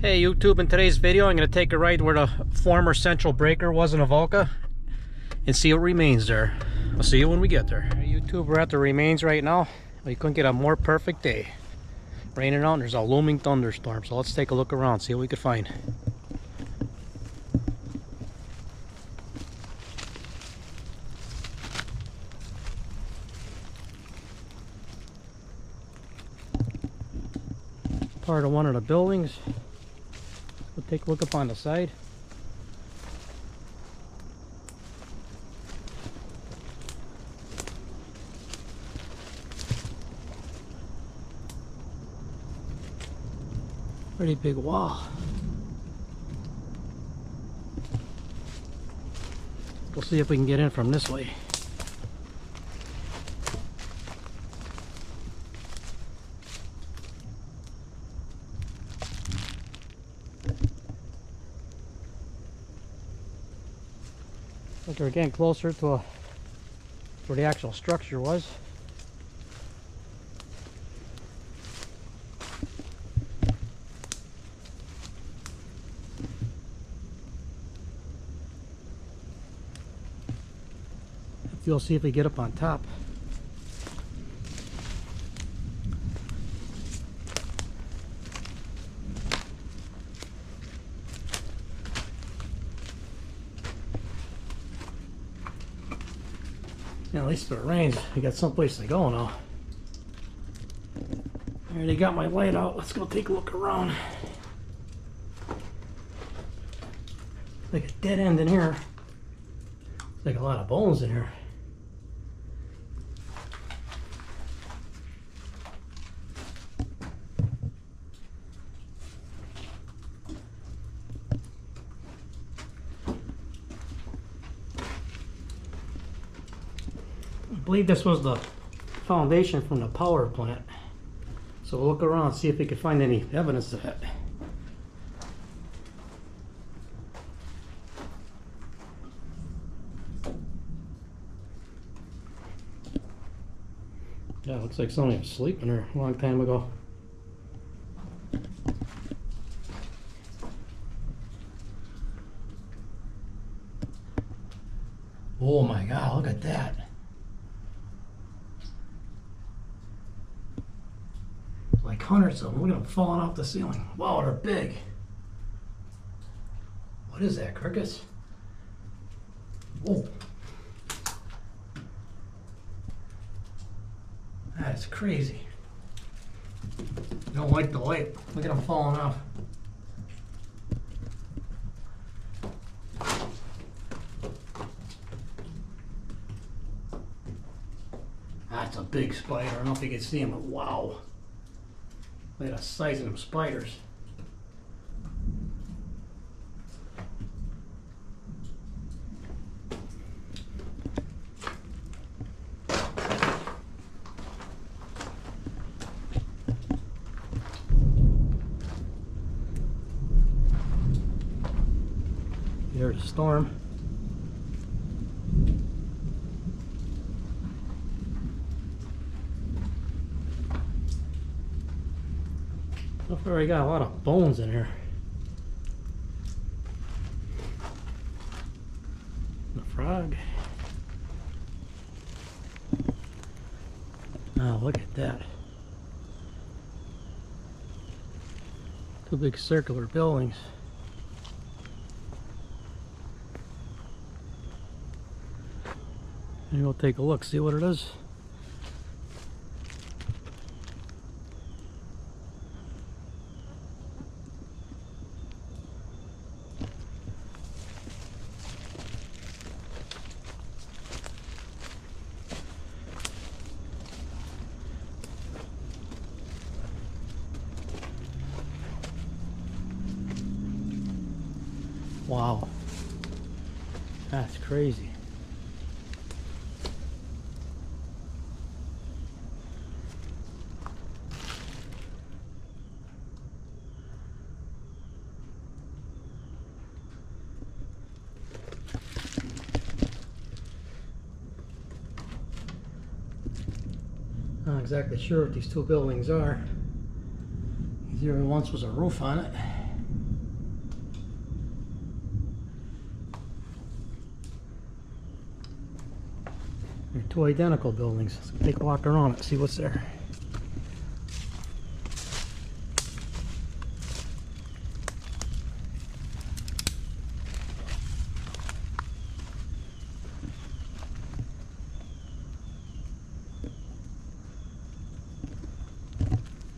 Hey YouTube, in today's video I'm going to take a ride where the former central breaker was in a Volca and see what remains there. I'll see you when we get there. Hey YouTube, we're at the remains right now. We couldn't get a more perfect day. Raining out and there's a looming thunderstorm, so let's take a look around, see what we can find. Part of one of the buildings. We'll take a look up on the side. Pretty big wall. We'll see if we can get in from this way. But we're getting closer to where the actual structure was. We'll see if we get up on top. Yeah, at least if it rains, we got someplace to go now. I already got my light out. Let's go take a look around. Like a dead end in here. Like a lot of bones in here. I believe this was the foundation from the power plant. So we'll look around, see if we can find any evidence of it. Yeah, it looks like somebody was sleeping there a long time ago. Oh my God, look at that. Like hundreds of them. Look at them falling off the ceiling. Wow, they're big. What is that, crickets? Whoa. That's crazy. Don't like the light. Look at them falling off. That's a big spider. I don't know if you can see him, but wow. Look at the size of them spiders. There's a storm. So far we got a lot of bones in here. The frog. Oh, look at that. Two big circular buildings. And we'll take a look, see what it is. Wow, that's crazy. Not exactly sure what these two buildings are. There once was a roof on it. Two identical buildings. Let's take a walk around it, see what's there.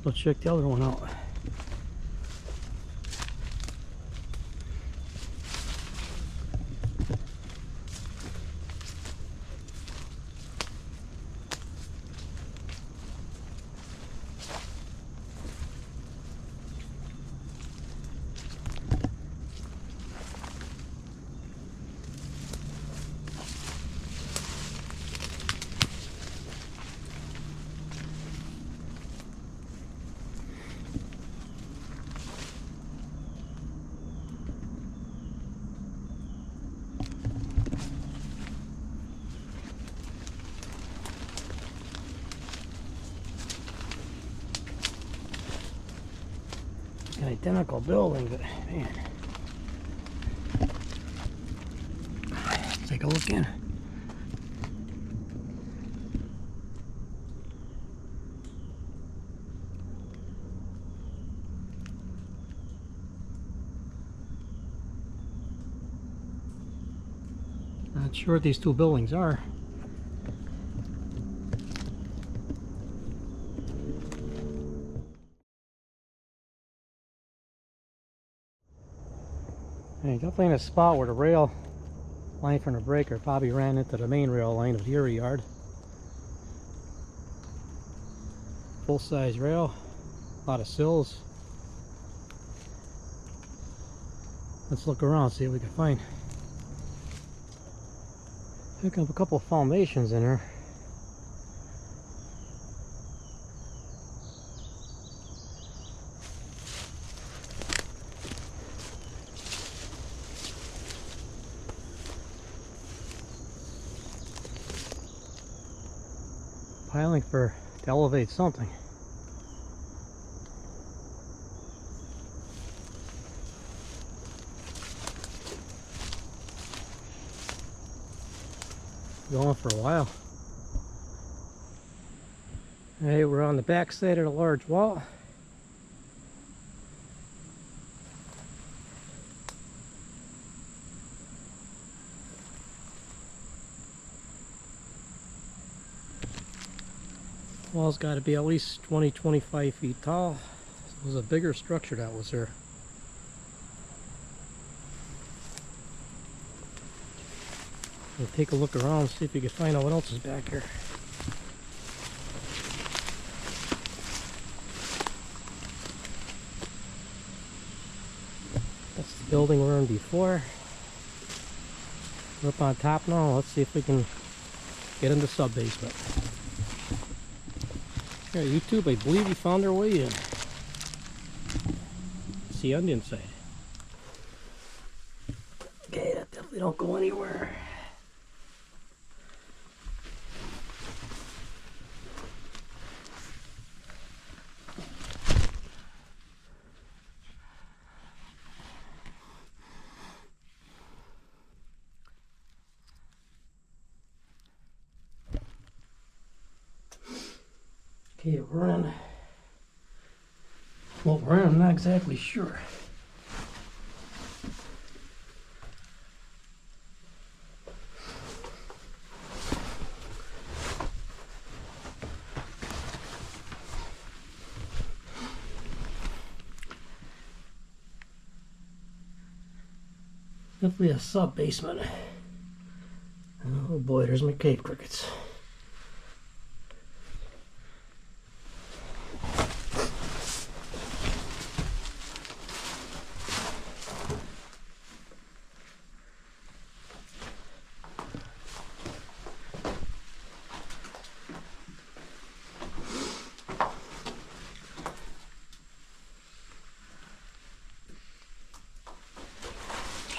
Let's check the other one out. An identical building, but man. Let's take a look in. Not sure what these two buildings are. Hey, definitely in a spot where the rail line from the breaker probably ran into the main rail line of the area yard. Full size rail, a lot of sills. Let's look around, see what we can find. Pick up a couple of foundations in here. Piling to elevate something. Going for a while. Hey, we're on the back side of the large wall. Wall's got to be at least 20-25 feet tall. It was a bigger structure that was there. We'll take a look around, see if we can find out what else is back here. That's the building we were in before. We're up on top now. Let's see if we can get into sub-basement. Here, YouTube, I believe we found our way in. See on the inside. Okay, that definitely don't go anywhere. Okay, we're in. Well, we're in, I'm not exactly sure. Definitely a sub-basement. Oh boy, there's my cave crickets.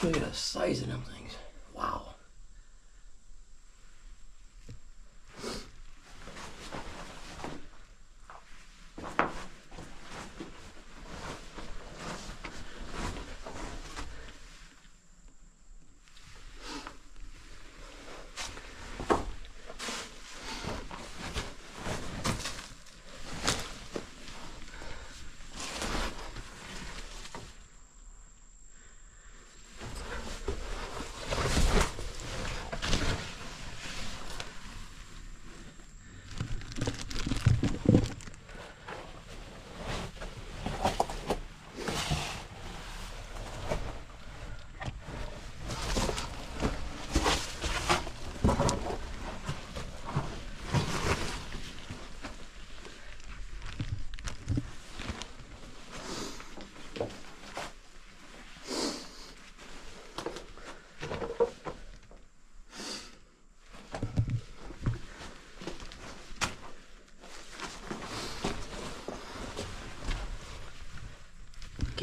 Show you the size of them things. Wow.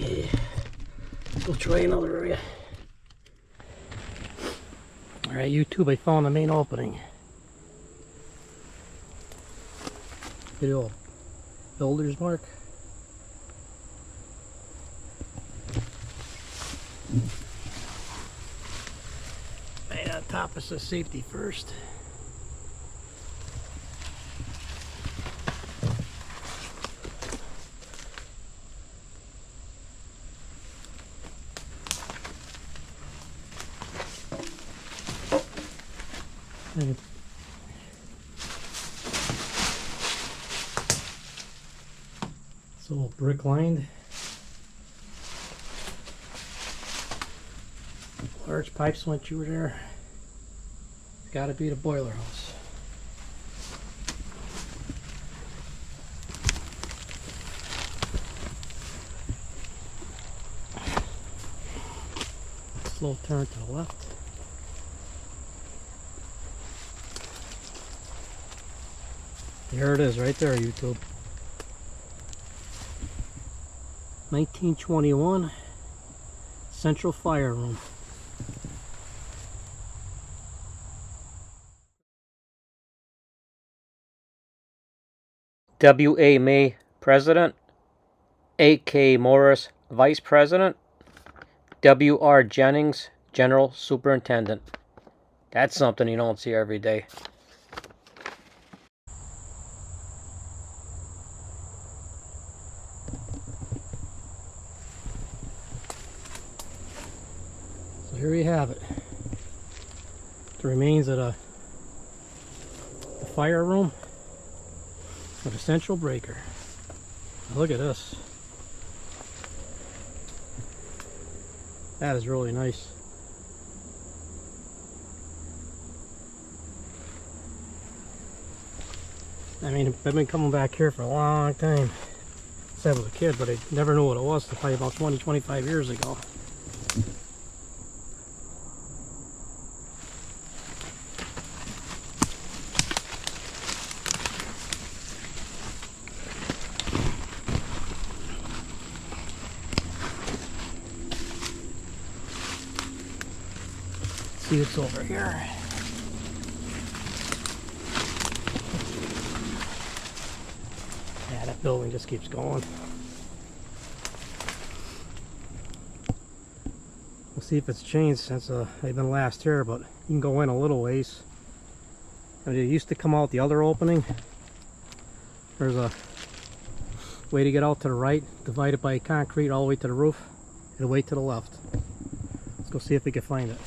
Okay, we'll try another area. Alright, YouTube, I found the main opening. Good old builder's mark. Right on top is the safety first. It's all brick lined. Large pipes went through there. It's got to be the boiler house. Slow turn to the left. There it is, right there, YouTube. 1921 Central Fire Room. W.A. May, President. A.K. Morris, Vice President. W.R. Jennings, General Superintendent. That's something you don't see every day. So here we have it. The remains of the fire room with a central breaker. Look at this. That is really nice. I mean, I've been coming back here for a long time. Since I was a kid, but I never knew what it was until probably about 20-25 years ago. See what's over here. Yeah, that building just keeps going. We'll see if it's changed since I've been last here, but you can go in a little ways. I mean, it used to come out the other opening. There's a way to get out to the right, divided by concrete all the way to the roof, and a way to the left. Let's go see if we can find it.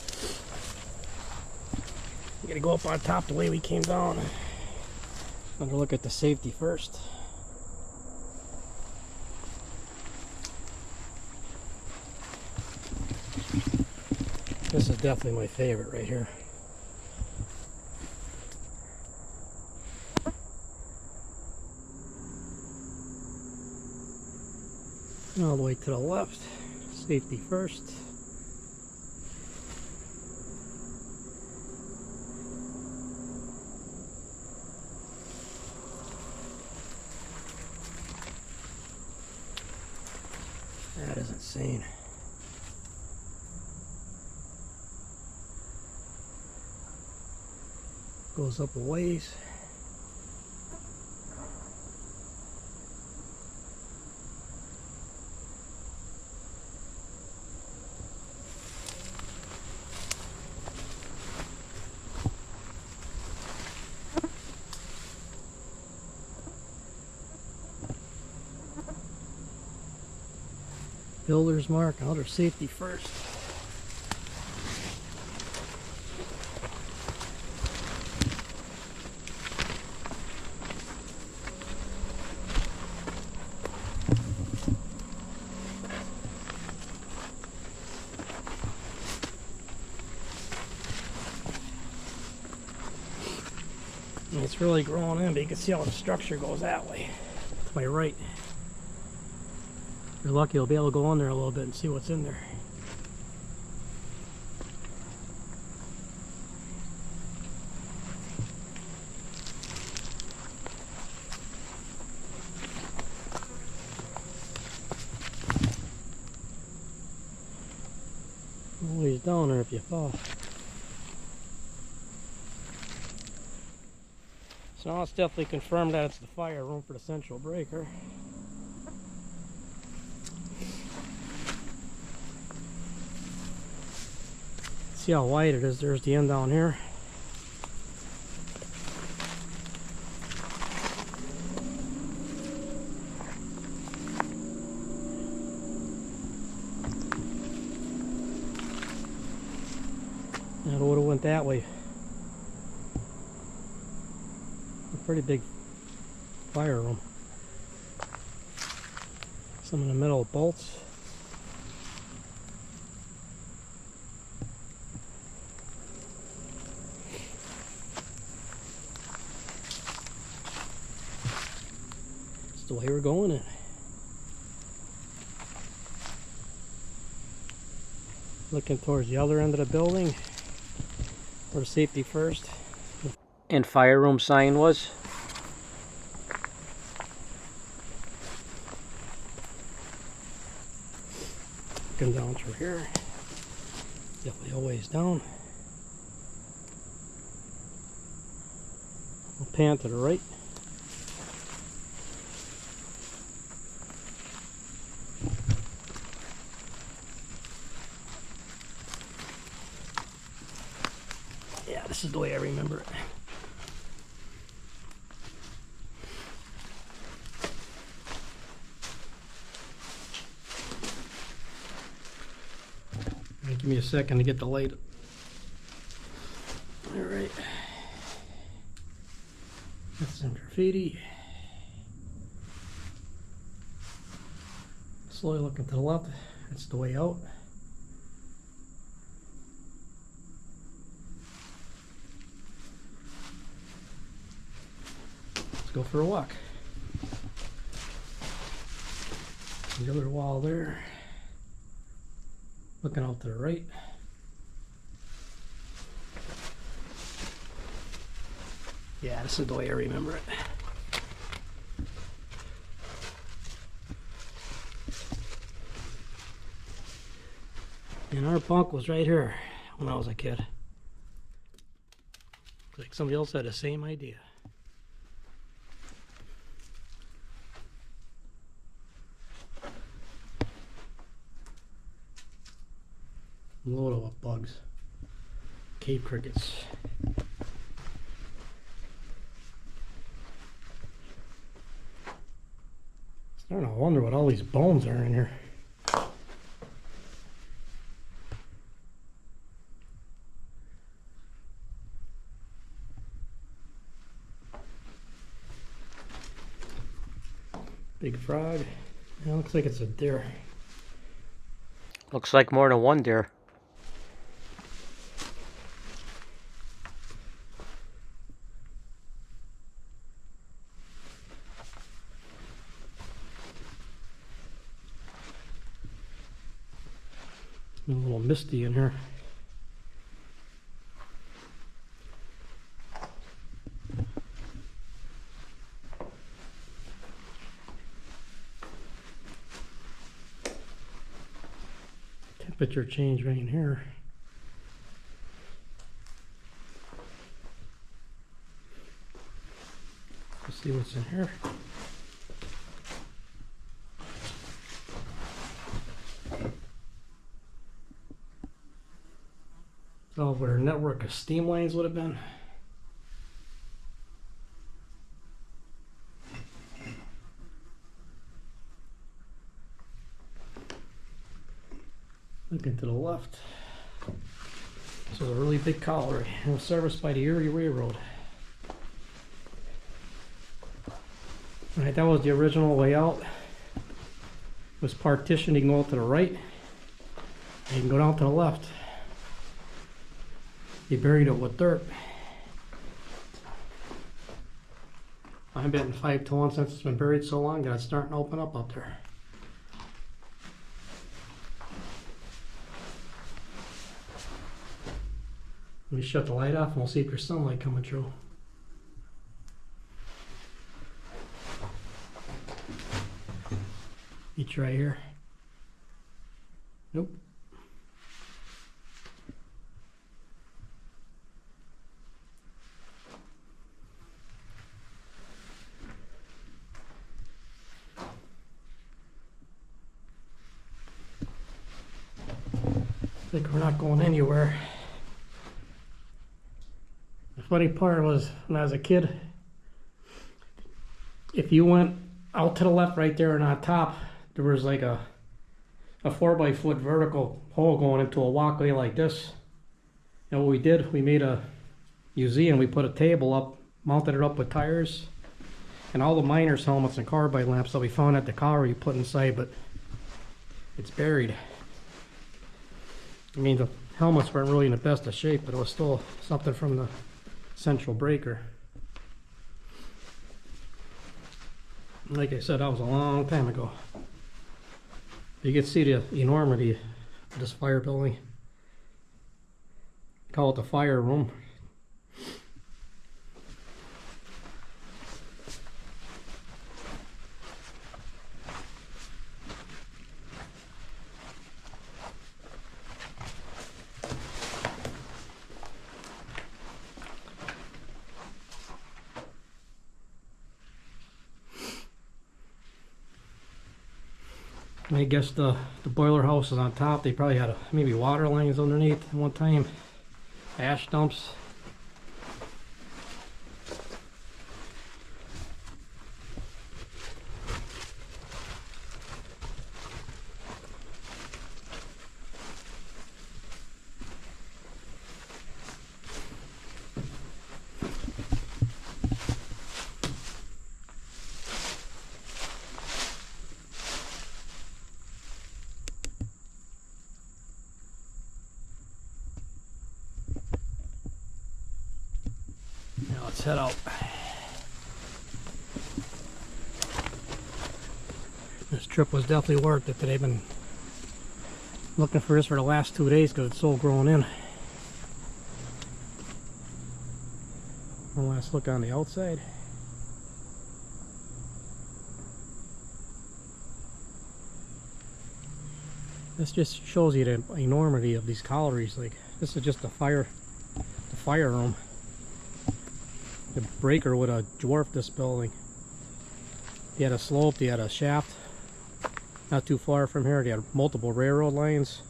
We gotta go up on top the way we came down. Another look at the safety first. This is definitely my favorite right here. All the way to the left. Safety first. That is insane. Goes up a ways. Builder's mark, another safety first. And it's really growing in, but you can see how the structure goes that way, to my right. If you're lucky, you'll be able to go in there a little bit and see what's in there. Always down there if you fall. So now it's definitely confirmed that it's the fire room for the central breaker. See how wide it is. There's the end down here. That would have went that way. A pretty big fire room. Some in the middle of bolts. That's the way we're going in. Looking towards the other end of the building. For safety first. And fire room sign was. Looking down through here. Definitely a ways down. We'll pan to the right. Yeah, this is the way I remember it. Give me a second to get the light. All right. That's some graffiti. Slowly looking to the left. That's the way out. Let's go for a walk. The other wall there. Looking out to the right. Yeah, this is the way I remember it. And our bunk was right here when I was a kid. Looks like somebody else had the same idea. Load of bugs. Cave crickets. Starting to wonder what all these bones are in here. Big frog. Yeah, looks like it's a deer. Looks like more than one deer. A little misty in here. Temperature change right in here. Let's see what's in here. Oh, where a network of steam lines would have been. Looking to the left. This is a really big colliery. It was serviced by the Erie Railroad. Alright, that was the original layout. It was partitioned. You can go out to the right. And you can go down to the left. They buried it with dirt. I'm betting 5 to 1 since it's been buried so long that it's starting to open up there. Let me shut the light off and we'll see if there's sunlight coming through. You try here. Nope. Looks like we're not going anywhere. The funny part was, when I was a kid, if you went out to the left right there and on top, there was like a 4x-foot vertical hole going into a walkway like this. And what we did, we made a museum. We put a table up, mounted it up with tires, and all the miners' helmets and carbide lamps that we found at the colliery we put inside, but it's buried. I mean, the helmets weren't really in the best of shape, but it was still something from the Central breaker. Like I said, that was a long time ago. You can see the enormity of this fire building. Call it the fire room. I guess the boiler house is on top. They probably had maybe water lines underneath at one time. Ash dumps. Now let's head out. This trip was definitely worth it. They've been looking for this for the last 2 days because it's so grown in. One last look on the outside. This just shows you the enormity of these collieries. Like, this is just the fire room. The breaker would have dwarfed this building. They had a slope, they had a shaft not too far from here. They had multiple railroad lines.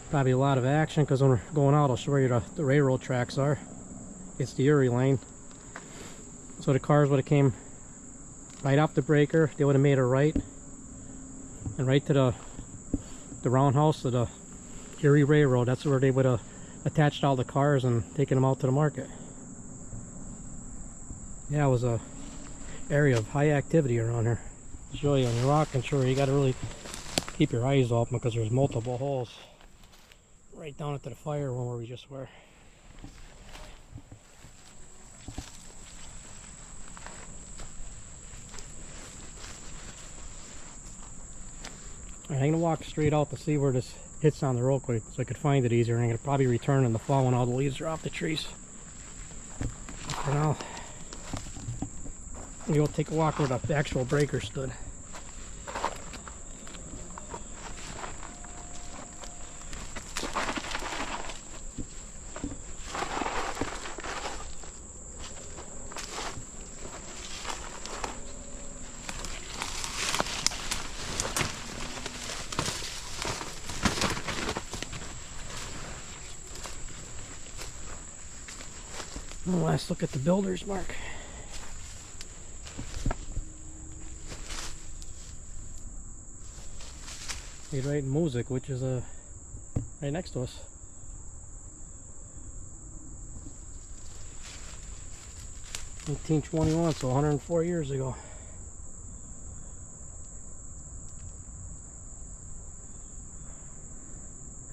Probably a lot of action because when we're going out, I'll show you the railroad tracks are. It's the Erie line. So the cars would have came right off the breaker. They would have made a right and right to the roundhouse of the Erie Railroad. That's where they would have attached all the cars and taken them out to the market. Yeah, it was a area of high activity around here. To show you on your rocking shore, you got to really keep your eyes open because there's multiple holes right down into the fire room where we just were. I'm going to walk straight out to see where this hits on the road quick so I could find it easier. And I'm going to probably return in the fall when all the leaves are off the trees. But for now, I'm going to go take a walk where the actual breaker stood. One last look at the builder's mark. He's right in Music, which is right next to us. (1821), so 104 years ago.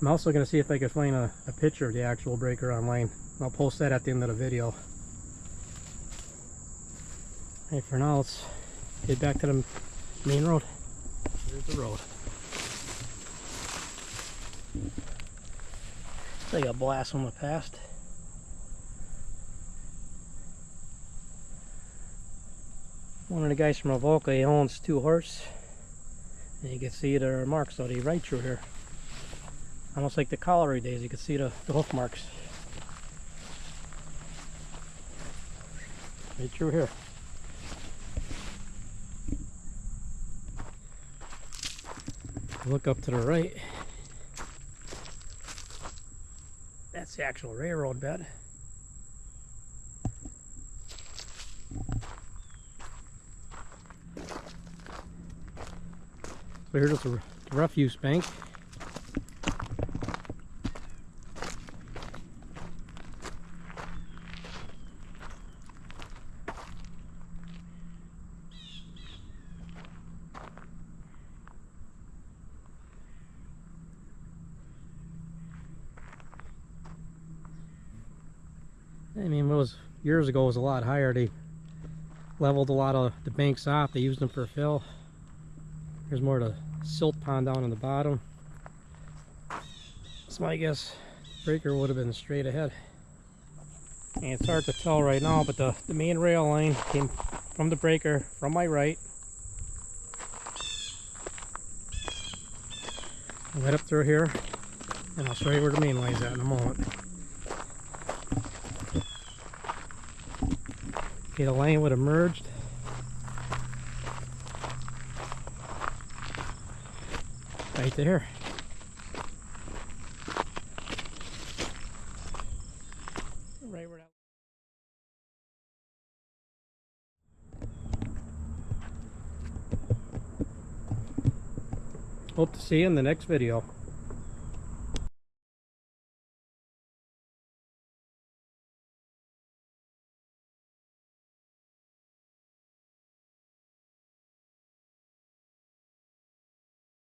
I'm also going to see if I can find a picture of the actual breaker online. I'll post that at the end of the video. Hey, for now, let's get back to the main road. Here's the road. It's like a blast from the past. One of the guys from Avoca, he owns 2 horses. And you can see there are marks already right through here. Almost like the colliery days, you can see the hoof marks. Right through here. Look up to the right. That's the actual railroad bed. So here's the refuse bank. I mean, it was years ago, it was a lot higher. They leveled a lot of the banks off. They used them for fill. There's more of the silt pond down on the bottom. So I guess breaker would have been straight ahead. And it's hard to tell right now, but the main rail line came from the breaker from my right. Right up through here, and I'll show you where the main line's at in a moment. Okay, the line would have merged. Right there. Right where that. Hope to see you in the next video.